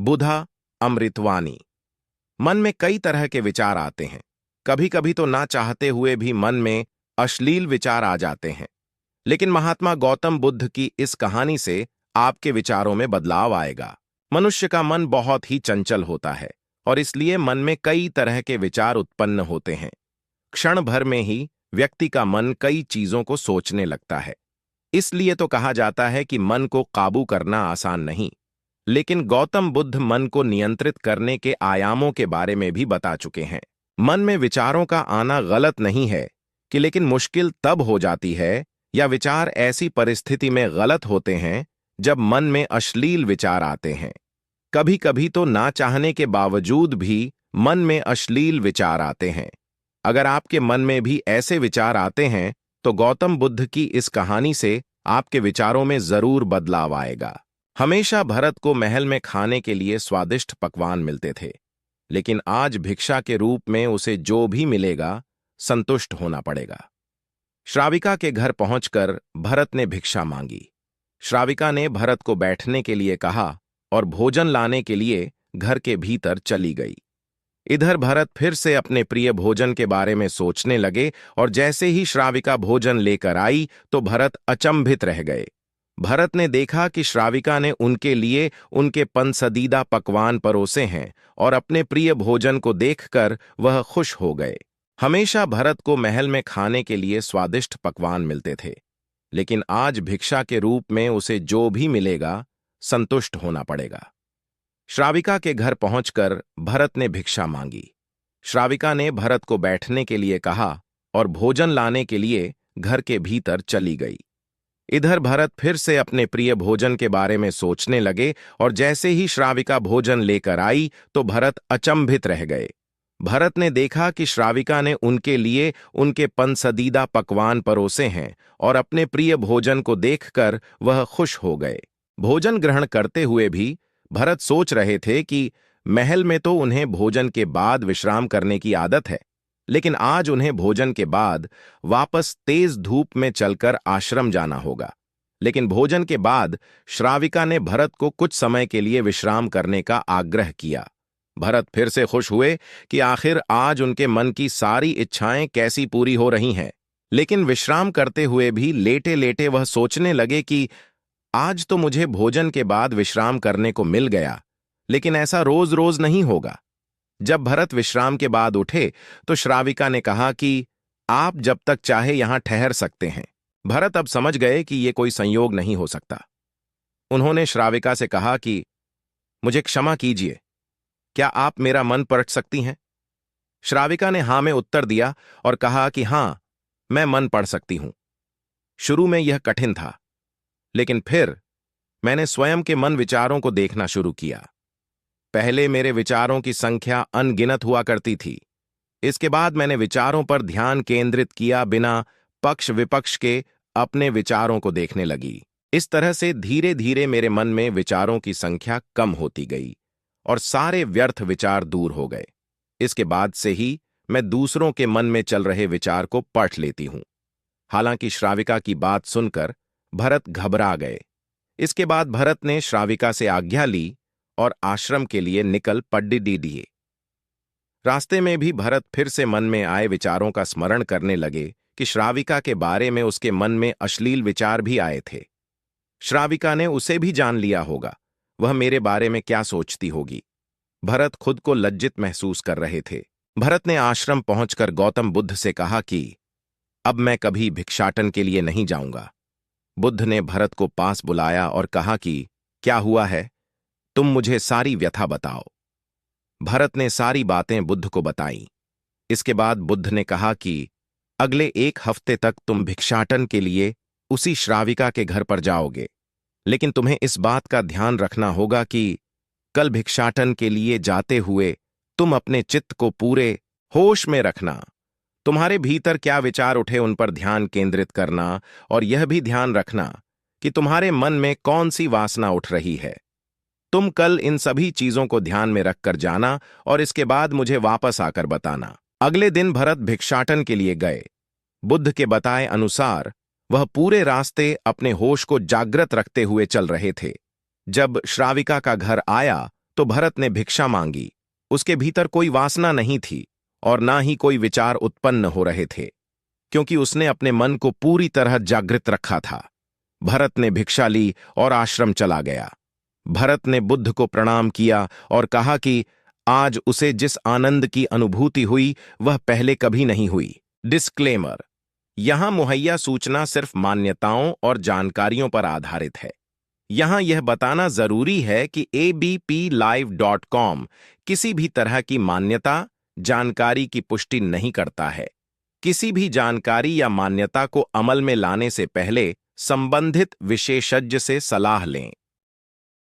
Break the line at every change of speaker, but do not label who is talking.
बुधा अमृतवाणी। मन में कई तरह के विचार आते हैं। कभी कभी तो ना चाहते हुए भी मन में अश्लील विचार आ जाते हैं। लेकिन महात्मा गौतम बुद्ध की इस कहानी से आपके विचारों में बदलाव आएगा। मनुष्य का मन बहुत ही चंचल होता है और इसलिए मन में कई तरह के विचार उत्पन्न होते हैं। क्षण भर में ही व्यक्ति का मन कई चीजों को सोचने लगता है। इसलिए तो कहा जाता है कि मन को काबू करना आसान नहीं। लेकिन गौतम बुद्ध मन को नियंत्रित करने के आयामों के बारे में भी बता चुके हैं। मन में विचारों का आना गलत नहीं है कि लेकिन मुश्किल तब हो जाती है या विचार ऐसी परिस्थिति में गलत होते हैं जब मन में अश्लील विचार आते हैं। कभी कभी तो ना चाहने के बावजूद भी मन में अश्लील विचार आते हैं। अगर आपके मन में भी ऐसे विचार आते हैं तो गौतम बुद्ध की इस कहानी से आपके विचारों में जरूर बदलाव आएगा। हमेशा भरत को महल में खाने के लिए स्वादिष्ट पकवान मिलते थे, लेकिन आज भिक्षा के रूप में उसे जो भी मिलेगा संतुष्ट होना पड़ेगा। श्राविका के घर पहुंचकर भरत ने भिक्षा मांगी। श्राविका ने भरत को बैठने के लिए कहा और भोजन लाने के लिए घर के भीतर चली गई। इधर भरत फिर से अपने प्रिय भोजन के बारे में सोचने लगे और जैसे ही श्राविका भोजन लेकर आई तो भरत अचंभित रह गए। भरत ने देखा कि श्राविका ने उनके लिए उनके पसंदीदा पकवान परोसे हैं और अपने प्रिय भोजन को देखकर वह खुश हो गए। हमेशा भरत को महल में खाने के लिए स्वादिष्ट पकवान मिलते थे, लेकिन आज भिक्षा के रूप में उसे जो भी मिलेगा संतुष्ट होना पड़ेगा। श्राविका के घर पहुंचकर भरत ने भिक्षा मांगी। श्राविका ने भरत को बैठने के लिए कहा और भोजन लाने के लिए घर के भीतर चली गई। इधर भरत फिर से अपने प्रिय भोजन के बारे में सोचने लगे और जैसे ही श्राविका भोजन लेकर आई तो भरत अचंभित रह गए। भरत ने देखा कि श्राविका ने उनके लिए उनके पसंदीदा पकवान परोसे हैं और अपने प्रिय भोजन को देखकर वह खुश हो गए। भोजन ग्रहण करते हुए भी भरत सोच रहे थे कि महल में तो उन्हें भोजन के बाद विश्राम करने की आदत है, लेकिन आज उन्हें भोजन के बाद वापस तेज धूप में चलकर आश्रम जाना होगा। लेकिन भोजन के बाद श्राविका ने भरत को कुछ समय के लिए विश्राम करने का आग्रह किया। भरत फिर से खुश हुए कि आखिर आज उनके मन की सारी इच्छाएं कैसी पूरी हो रही हैं। लेकिन विश्राम करते हुए भी लेटे लेटे वह सोचने लगे कि आज तो मुझे भोजन के बाद विश्राम करने को मिल गया, लेकिन ऐसा रोज रोज नहीं होगा। जब भरत विश्राम के बाद उठे तो श्राविका ने कहा कि आप जब तक चाहे यहां ठहर सकते हैं। भरत अब समझ गए कि यह कोई संयोग नहीं हो सकता। उन्होंने श्राविका से कहा कि मुझे क्षमा कीजिए, क्या आप मेरा मन पढ़ सकती हैं? श्राविका ने हां में उत्तर दिया और कहा कि हां, मैं मन पढ़ सकती हूं। शुरू में यह कठिन था, लेकिन फिर मैंने स्वयं के मन विचारों को देखना शुरू किया। पहले मेरे विचारों की संख्या अनगिनत हुआ करती थी। इसके बाद मैंने विचारों पर ध्यान केंद्रित किया, बिना पक्ष विपक्ष के अपने विचारों को देखने लगी। इस तरह से धीरे धीरे मेरे मन में विचारों की संख्या कम होती गई और सारे व्यर्थ विचार दूर हो गए। इसके बाद से ही मैं दूसरों के मन में चल रहे विचार को पढ़ लेती हूं। हालांकि श्राविका की बात सुनकर भरत घबरा गए। इसके बाद भरत ने श्राविका से आज्ञा ली और आश्रम के लिए निकल पड़िए। रास्ते में भी भरत फिर से मन में आए विचारों का स्मरण करने लगे कि श्राविका के बारे में उसके मन में अश्लील विचार भी आए थे। श्राविका ने उसे भी जान लिया होगा, वह मेरे बारे में क्या सोचती होगी। भरत खुद को लज्जित महसूस कर रहे थे। भरत ने आश्रम पहुंचकर गौतम बुद्ध से कहा कि अब मैं कभी भिक्षाटन के लिए नहीं जाऊंगा। बुद्ध ने भरत को पास बुलाया और कहा कि क्या हुआ है, तुम मुझे सारी व्यथा बताओ। भरत ने सारी बातें बुद्ध को बताईं। इसके बाद बुद्ध ने कहा कि अगले 1 हफ्ते तक तुम भिक्षाटन के लिए उसी श्राविका के घर पर जाओगे, लेकिन तुम्हें इस बात का ध्यान रखना होगा कि कल भिक्षाटन के लिए जाते हुए तुम अपने चित्त को पूरे होश में रखना। तुम्हारे भीतर क्या विचार उठे उन पर ध्यान केंद्रित करना और यह भी ध्यान रखना कि तुम्हारे मन में कौन सी वासना उठ रही है। तुम कल इन सभी चीजों को ध्यान में रखकर जाना और इसके बाद मुझे वापस आकर बताना। अगले दिन भरत भिक्षाटन के लिए गए। बुद्ध के बताए अनुसार वह पूरे रास्ते अपने होश को जागृत रखते हुए चल रहे थे। जब श्राविका का घर आया तो भरत ने भिक्षा मांगी। उसके भीतर कोई वासना नहीं थी और ना ही कोई विचार उत्पन्न हो रहे थे, क्योंकि उसने अपने मन को पूरी तरह जागृत रखा था। भरत ने भिक्षा ली और आश्रम चला गया। भरत ने बुद्ध को प्रणाम किया और कहा कि आज उसे जिस आनंद की अनुभूति हुई वह पहले कभी नहीं हुई। डिस्क्लेमर: यहां मुहैया सूचना सिर्फ मान्यताओं और जानकारियों पर आधारित है। यहां यह बताना जरूरी है कि abplive.com किसी भी तरह की मान्यता, जानकारी की पुष्टि नहीं करता है। किसी भी जानकारी या मान्यता को अमल में लाने से पहले संबंधित विशेषज्ञ से सलाह लें।